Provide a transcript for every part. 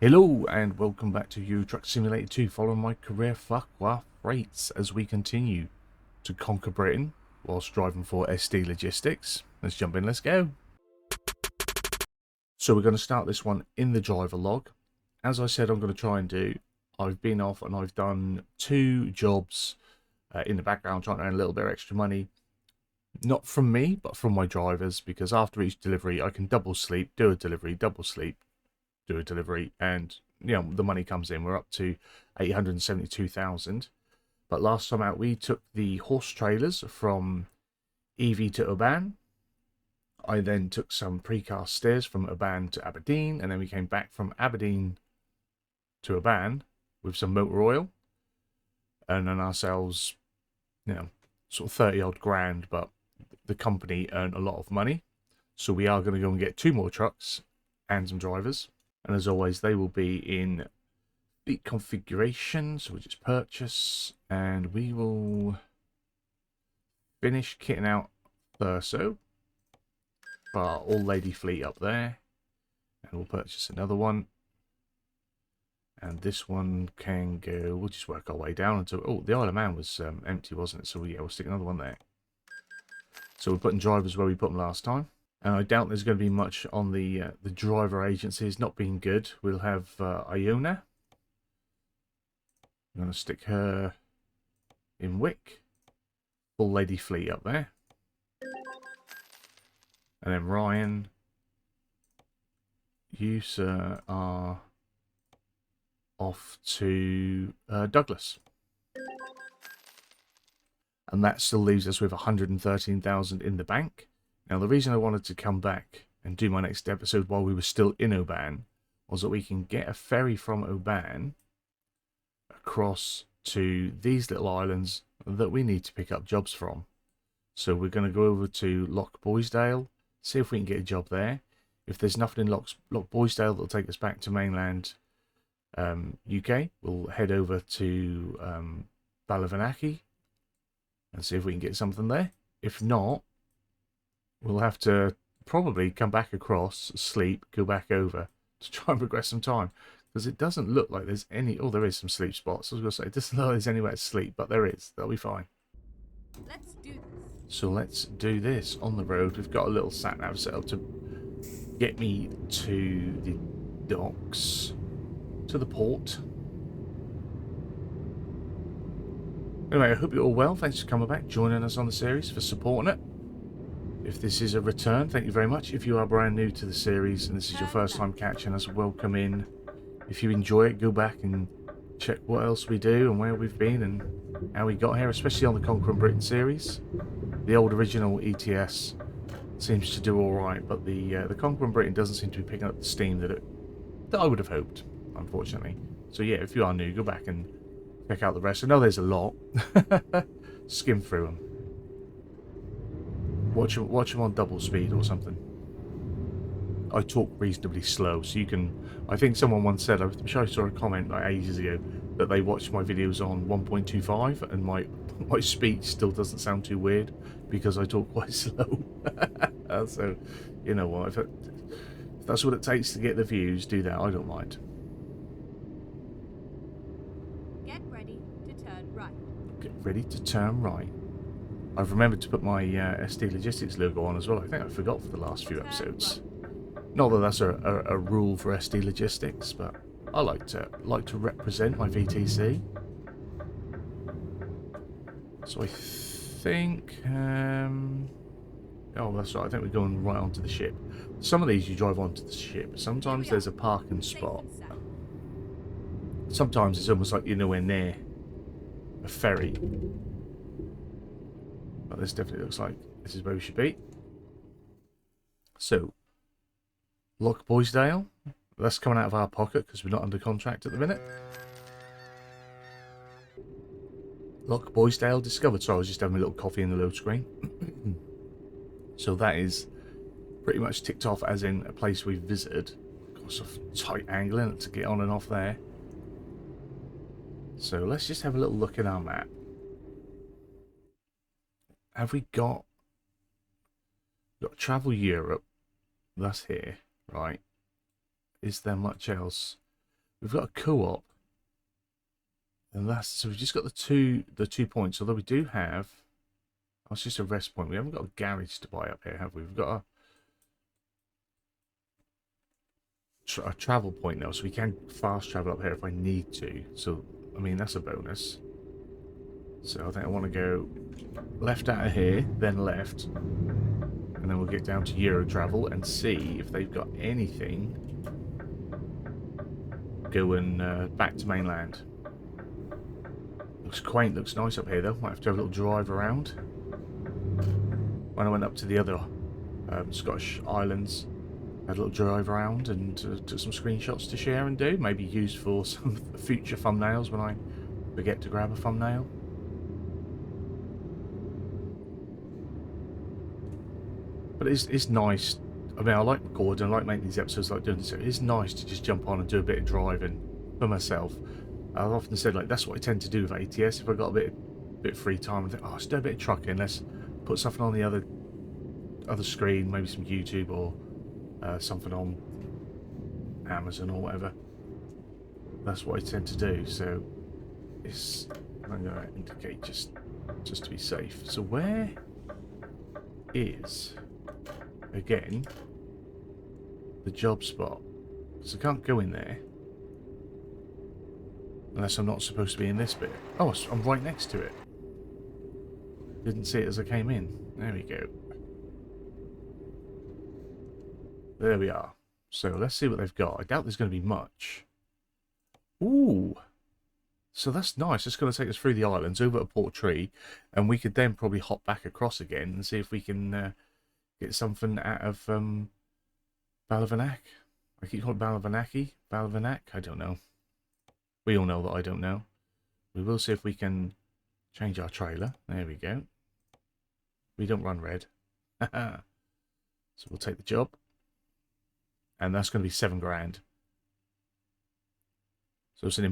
Hello and welcome back to Euro Truck Simulator 2, following my career Farquar freights as we continue to conquer Britain whilst driving for SD Logistics. Let's jump in, let's go. So we're going to start this one in the driver log. As I said I'm going to try and do, I've been off and I've done 2 jobs in the background trying to earn a little bit of extra money. Not from me, but from my drivers, because after each delivery I can double sleep, do a delivery, double sleep, do a delivery, and the money comes in. We're up to 872,000. But last time out we took the horse trailers from EVEY to Oban. I then took some precast stairs from Oban to Aberdeen, and then we came back from Aberdeen to Oban with some motor oil, and then ourselves sort of 30 odd grand, but the company earned a lot of money, so we are going to go and get 2 more trucks and some drivers. And as always, they will be in fleet configuration. So we just purchase, and we will finish kitting out Thurso for our all-lady fleet up there. And we'll purchase another one. And this one can go, we'll just work our way down until, oh, the Isle of Man was empty, wasn't it? So yeah, we'll stick another one there. So we're putting drivers where we put them last time. And I doubt there's going to be much on the driver agencies not being good. We'll have Iona. I'm going to stick her in Wick. Full lady fleet up there. And then Ryan. You, sir, are off to Douglas. And that still leaves us with 113,000 in the bank. Now, the reason I wanted to come back and do my next episode while we were still in Oban was that we can get a ferry from Oban across to these little islands that we need to pick up jobs from. So we're going to go over to Loch Boisdale, see if we can get a job there. If there's nothing in Loch Boisdale that'll take us back to mainland UK, we'll head over to Balavanaki and see if we can get something there. If not, we'll have to probably come back across, sleep, go back over to try and progress some time. Because it doesn't look like there's any... Oh, there is some sleep spots. I was going to say, it doesn't look like there's anywhere to sleep, but there is. That'll be fine. Let's do this. So let's do this on the road. We've got a little sat-nav set up to get me to the docks, to the port. Anyway, I hope you're all well. Thanks for coming back, joining us on the series, for supporting it. If this is a return, thank you very much. If you are brand new to the series and this is your first time catching us, welcome in. If you enjoy it, go back and check what else we do and where we've been and how we got here, especially on the Conquering Britain series. The old original ETS seems to do alright, but the Conquering Britain doesn't seem to be picking up the steam that I would have hoped, unfortunately. So yeah, if you are new, go back and check out the rest. I know there's a lot. Skim through them. Watch them on double speed or something. I talk reasonably slow, so you can... I think someone once said, I'm sure I saw a comment like ages ago, that they watched my videos on 1.25 and my speech still doesn't sound too weird because I talk quite slow. So, you know what, if that's what it takes to get the views, do that. I don't mind. Get ready to turn right. Get ready to turn right. I've remembered to put my SD Logistics logo on as well. I think I forgot for the last few episodes. Not that that's a rule for SD Logistics, but I like to represent my VTC. So I think... oh, that's right. I think we're going right onto the ship. Some of these you drive onto the ship. Sometimes there's a parking spot. Sometimes it's almost like you're nowhere near a ferry. But this definitely looks like this is where we should be. So, Loch Boisdale. That's coming out of our pocket because we're not under contract at the minute. Loch Boisdale discovered. So I was just having a little coffee in the load screen. So that is pretty much ticked off as in a place we've visited. Got some tight angling to get on and off there. So let's just have a little look at our map. Have we got Travel Europe? That's here, right? Is there much else? we've got a co-op, and that's so we've just got the 2 points. Although we do have, oh, it's just a rest point. We haven't got a garage to buy up here, have we? We've got a travel point now, so we can fast travel up here if I need to. So I mean that's a bonus. So I think I want to go left out of here, then left, and then we'll get down to Euro travel and see if they've got anything going back to mainland. Looks quaint, looks nice up here though. Might have to have a little drive around. When I went up to the other Scottish islands, I had a little drive around and took some screenshots to share and do. Maybe use for some future thumbnails when I forget to grab a thumbnail. But it's nice. I mean, I like recording, I like making these episodes, like doing this. It's nice to just jump on and do a bit of driving for myself. I've often said, like, that's what I tend to do with ATS. If I've got a bit free time, I think, oh, let's do a bit of trucking. Let's put something on the other screen, maybe some YouTube or something on Amazon or whatever. That's what I tend to do. So it's, I'm going to indicate just to be safe. So where is, again, the job spot? So I can't go in there unless I'm not supposed to be in this bit. Oh, I'm right next to it. Didn't see it as I came in. There we go. There we are. So let's see what they've got. I doubt there's going to be much. Ooh. So that's nice. It's going to take us through the islands over at Portree, and we could then probably hop back across again and see if we can get something out of Balavanak. I keep calling it Balavanaki. Balavanak? I don't know. We all know that I don't know. We will see if we can change our trailer. There we go. We don't run red. So we'll take the job. And that's going to be 7 grand. So it's an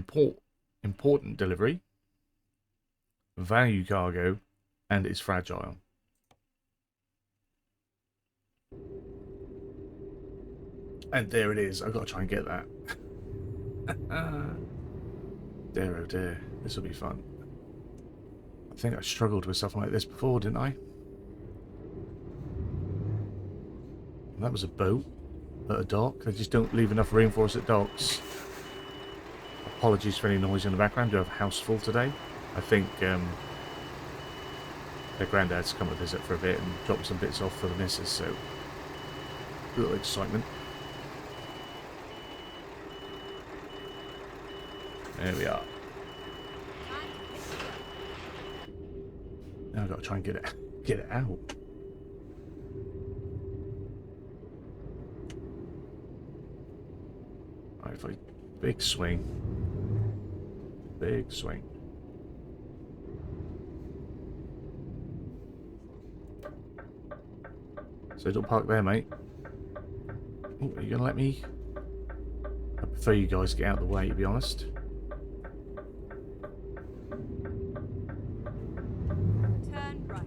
important delivery. Value cargo. And it's fragile. And there it is. I've got to try and get that. Dear oh dear. This will be fun. I think I struggled with something like this before, didn't I? That was a boat at a dock. They just don't leave enough room for us at docks. Apologies for any noise in the background. We do have a house full today. I think their granddad's come to visit for a bit and dropped some bits off for the missus, so a little excitement. There we are. Now I've got to try and get it out. Right, big swing. Big swing. So don't park there, mate. Oh, are you gonna let me? I prefer you guys get out of the way, to be honest. Turn right.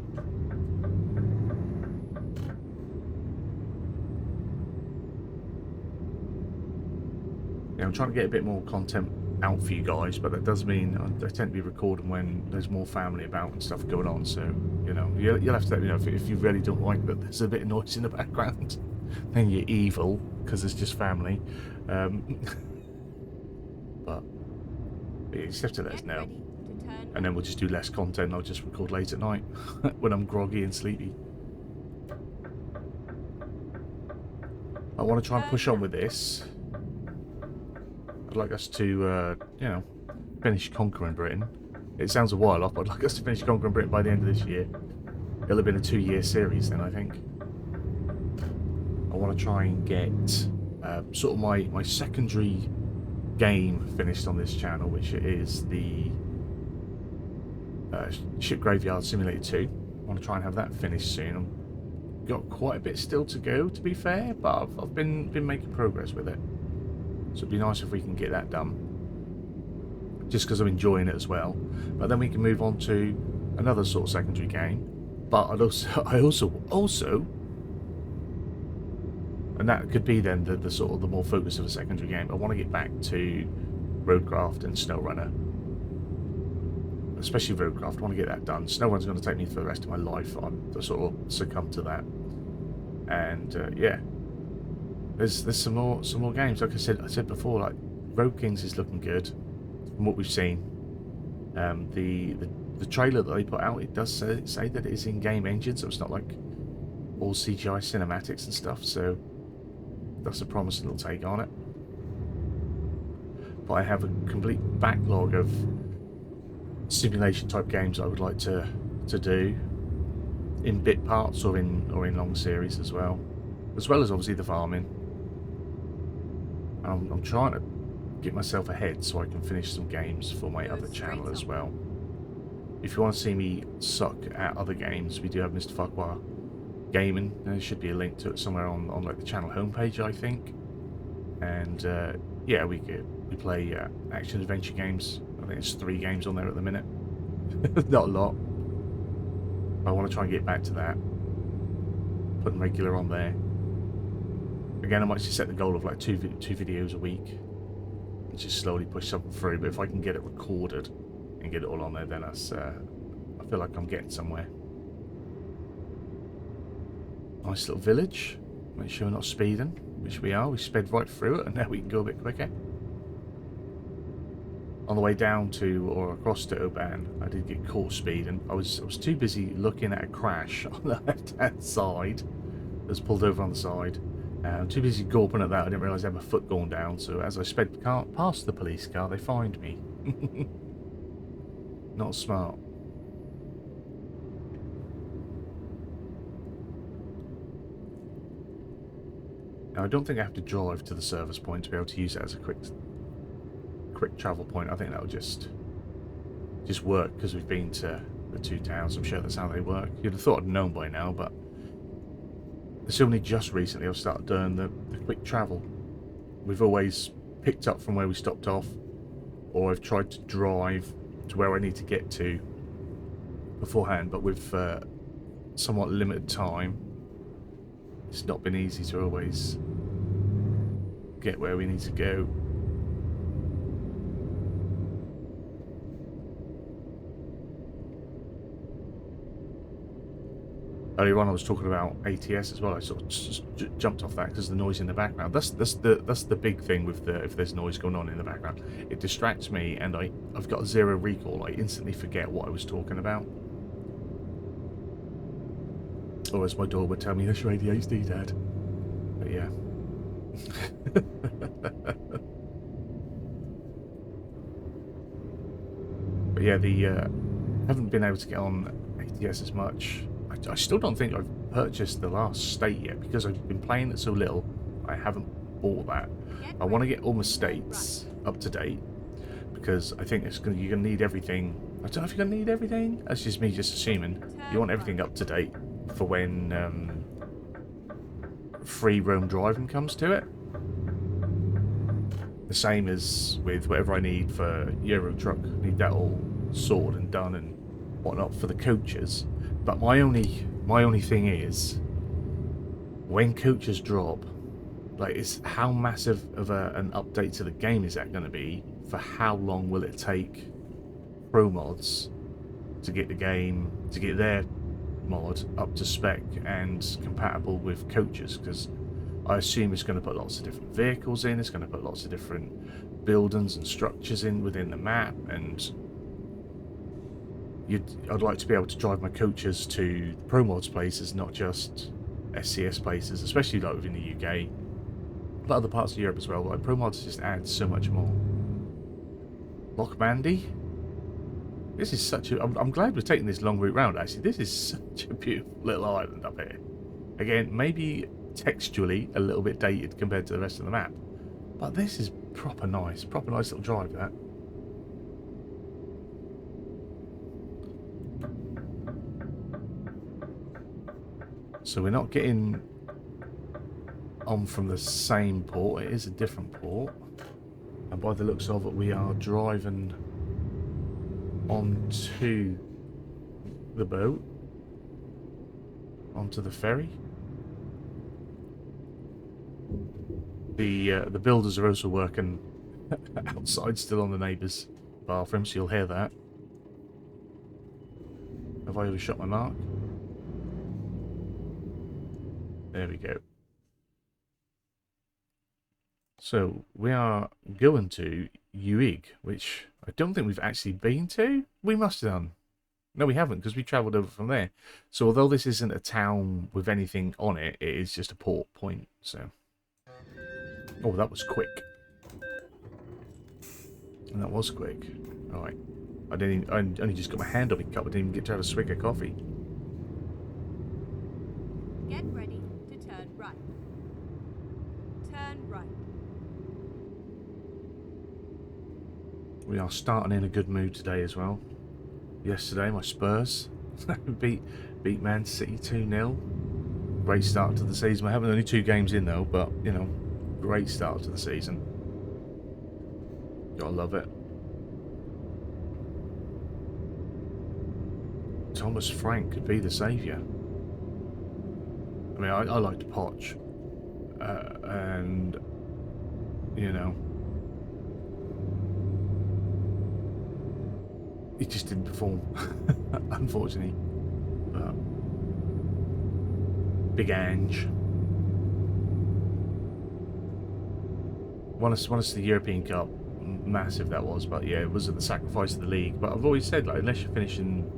Yeah, I'm trying to get a bit more content out for you guys, but that does mean I tend to be recording when there's more family about and stuff going on. So, you know, you'll have to let me know if you really don't like that there's a bit of noise in the background. Then you're evil because it's just family. But you just have to let us know, and then we'll just do less content. I'll just record late at night when I'm groggy and sleepy. I want to try and push on with this. I'd like us to, you know, finish conquering Britain. It sounds a while off, but I'd like us to finish conquering Britain by the end of this year. It'll have been a 2-year series then, I think. I want to try and get sort of my secondary game finished on this channel, which is the Ship Graveyard Simulator 2. I want to try and have that finished soon. I've got quite a bit still to go, to be fair, but I've been making progress with it. So it'd be nice if we can get that done. Just because I'm enjoying it as well. But then we can move on to another sort of secondary game. But I also And that could be then the sort of the more focus of a secondary game. I want to get back to Roadcraft and SnowRunner. Especially Roadcraft, I want to get that done. SnowRunner's going to take me for the rest of my life. I'm to sort of succumb to that. And yeah, there's some more games. Like I said before, like Road Kings is looking good from what we've seen. The trailer that they put out, it does say that it is in-game engine, so it's not like all CGI cinematics and stuff. So that's a promising little take on it. But I have a complete backlog of simulation type games I would like to do in bit parts or in long series as well as obviously the farming. I'm trying to get myself ahead so I can finish some games for my other channel as well. If you want to see me suck at other games, we do have MrFarquar Gaming. There should be a link to it somewhere on like the channel homepage, I think. And yeah, we play action adventure games. I think it's 3 games on there at the minute. Not a lot. But I want to try and get back to that. Putting regular on there. Again, I might just set the goal of like two videos a week. And just slowly push something through. But if I can get it recorded and get it all on there, then that's, I feel like I'm getting somewhere. Nice little village. Make sure we're not speeding, which we are. We sped right through it, and now we can go a bit quicker. On the way down to or across to Oban, I did get caught speeding. I was too busy looking at a crash on the left-hand side. That was pulled over on the side. Too busy gawping at that. I didn't realise I had my foot going down. So as I sped past the police car, they fined me. Not smart. Now, I don't think I have to drive to the service point to be able to use it as a quick travel point. I think that'll just work because we've been to the 2 towns. I'm sure that's how they work. You'd have thought I'd known by now, but it's only just recently I've started doing the quick travel. We've always picked up from where we stopped off, or I've tried to drive to where I need to get to beforehand, but with somewhat limited time, it's not been easy to always get where we need to go. Earlier on, I was talking about ATS as well. I sort of just jumped off that because the noise in the background. That's the big thing with if there's noise going on in the background. It distracts me, and I've got 0 recall. I instantly forget what I was talking about. Or as my daughter would tell me, "That's your ADHD, Dad." But yeah. But yeah, haven't been able to get on ATS as much. I still don't think I've purchased the last state yet because I've been playing it so little. I haven't bought that. I want to get all my states up to date because I think you're going to need everything. I don't know if you're going to need everything. That's just me just assuming. You want everything up to date for when free roam driving comes to it. The same as with whatever I need for Euro Truck. I need that all sorted and done and whatnot for the coaches. But my only thing is, when coaches drop, like, it's how massive of an update to the game is that going to be? For how long will it take promods to get the game, to get their mod up to spec and compatible with coaches? Because I assume it's going to put lots of different vehicles in, it's going to put lots of different buildings and structures in within the map, and I'd like to be able to drive my coaches to promods places, not just SCS places, especially like within the UK, but other parts of Europe as well. Like, promods just add so much more. Loch Mandy. This is such a... I'm glad we're taking this long route round, actually. This is such a beautiful little island up here. Again, maybe textually a little bit dated compared to the rest of the map, but this is proper nice little drive, that. So we're not getting on from the same port, it is a different port, and by the looks of it we are driving onto the boat, onto the ferry. The builders are also working outside still on the neighbours' bathroom, so you'll hear that. Have I overshot my mark? There we go. So we are going to EVEY, which I don't think we've actually been to. We must have done. No, we haven't, because we travelled over from there. So although this isn't a town with anything on it, it is just a port point. So, oh, that was quick. And that was quick. All right. I only just got my hand on my cup. I didn't even get to have a swig of coffee. Get ready to turn right. Turn right. We are starting in a good mood today as well. Yesterday, my Spurs beat Man City 2-0. Great start to the season. We're having only 2 games in though, but you know, great start to the season. Gotta love it. Thomas Frank could be the saviour. I mean, I liked Poch, and you know, he just didn't perform, unfortunately. But Big Ange won us the European Cup. Massive that was, but yeah, it was at the sacrifice of the league. But I've always said, like, unless you're finishing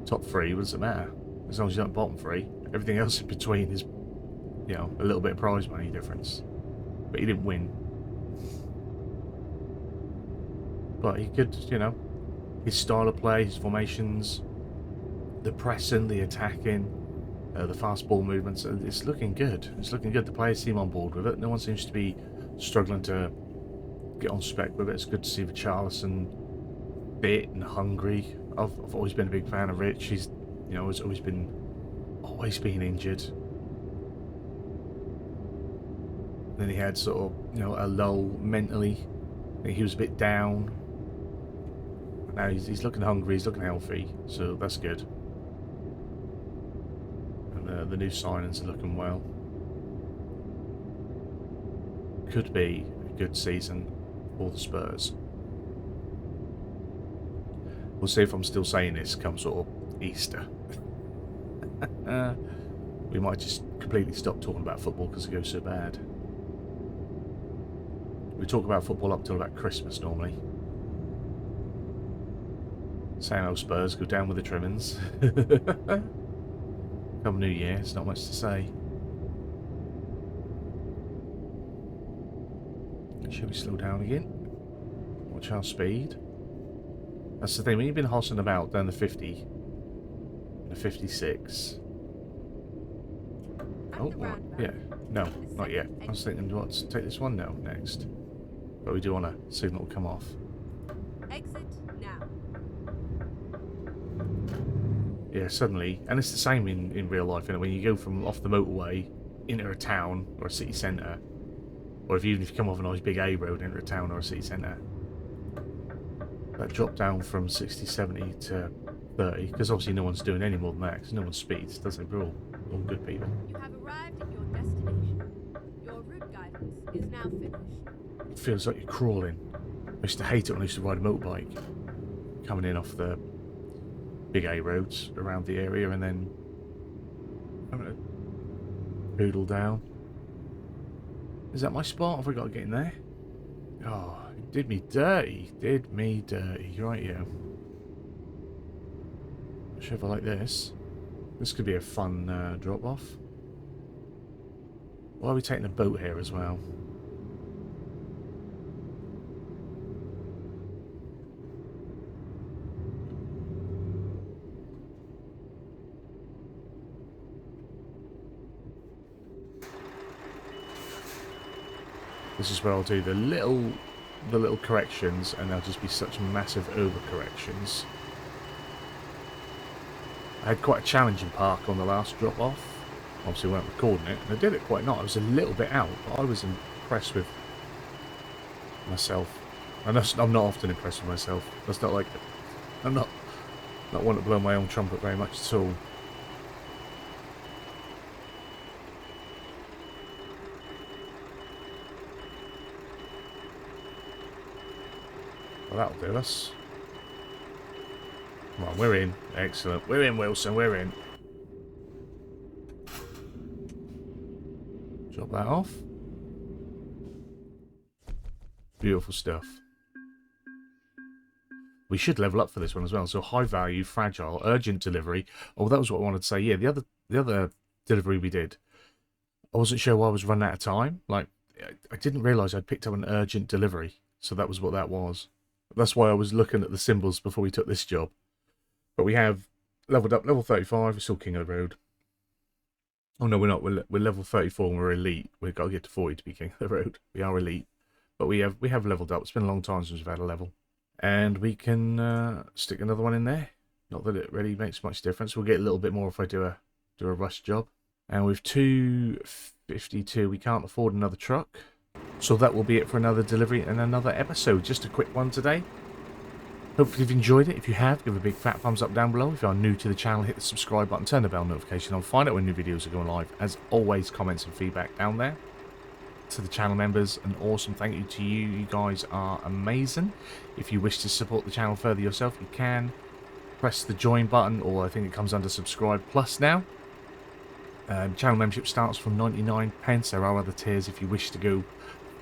top 3, what does it matter? As long as you're not bottom 3, everything else in between is, you know, a little bit of prize money difference. But he didn't win. But he could, you know, his style of play, his formations, the pressing, the attacking, the fast ball movements, it's looking good. It's looking good. The players seem on board with it. No one seems to be struggling to get on spec with it. It's good to see Richarlison fit and hungry. I've always been a big fan of Rich. He's, you know, has always been injured. Then he had sort of, you know, a lull mentally. He was a bit down. Now he's looking hungry. He's looking healthy, so that's good. And the new signings are looking well. Could be a good season for the Spurs. We'll see if I'm still saying this come sort of Easter. We might just completely stop talking about football because it goes so bad. We talk about football up till about Christmas normally. Same old Spurs, go down with the trimmings. Come New Year, it's not much to say. Should we slow down again? Watch our speed. That's the thing, when you've been hossing about down the 50, the 56. Oh, well, yeah. No, not yet. I was thinking, what, to take this one now, next. But we do want a signal to come off. Exit now. Yeah, suddenly, and it's the same in real life, you know, when you go from off the motorway into a town or a city centre, or even if you come off a nice big A road into a town or a city centre, that drop down from 60, 70 to 30, because obviously no one's doing any more than that, because no one speeds, does it? We're all good people. You have arrived at your destination. Your route guidance is now finished. It feels like you're crawling. I used to hate it when I used to ride a motorbike, coming in off the big A roads around the area and then having to poodle down. Is that my spot? Have I got to get in there? Oh, it did me dirty. Did me dirty. Right, yeah. Not sure if I like this. This could be a fun drop-off. Why are we taking a boat here as well? This is where I'll do the little corrections, and they'll just be such massive overcorrections. I had quite a challenging park on the last drop-off. Obviously, we weren't recording it, and I did it quite nice. I was a little bit out, but I was impressed with myself. And I'm not often impressed with myself. That's not like I'm not one to blow my own trumpet very much at all. Well, that'll do us. Come on, we're in. Excellent. We're in, Wilson. We're in. Drop that off. Beautiful stuff. We should level up for this one as well. So high value, fragile, urgent delivery. Oh, that was what I wanted to say. Yeah, the other delivery we did, I wasn't sure why I was running out of time. Like, I didn't realise I'd picked up an urgent delivery. So that was what that was. That's why I was looking at the symbols before we took this job. But we have leveled up, level 35. We're still king of the road. Oh no, we're not. We're level 34 and we're elite. We've got to get to 40 to be king of the road. We are elite. But we have leveled up. It's been a long time since we've had a level. And we can stick another one in there. Not that it really makes much difference. We'll get a little bit more if I do a rush job. And with 252, we can't afford another truck. So that will be it for another delivery and another episode. Just a quick one today. Hopefully you've enjoyed it. If you have, give a big fat thumbs up down below. If you are new to the channel, hit the subscribe button, turn the bell notification on, find out when new videos are going live. As always, comments and feedback down there. To the channel members, an awesome thank you to you. You guys are amazing. If you wish to support the channel further yourself, you can press the join button, or I think it comes under subscribe plus now. Channel membership starts from 99p. There are other tiers if you wish to go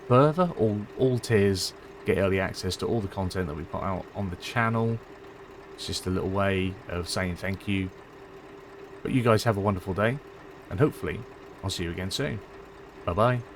further. All tiers get early access to all the content that we put out on the channel. It's just a little way of saying thank you. But you guys have a wonderful day, and hopefully I'll see you again soon. Bye bye.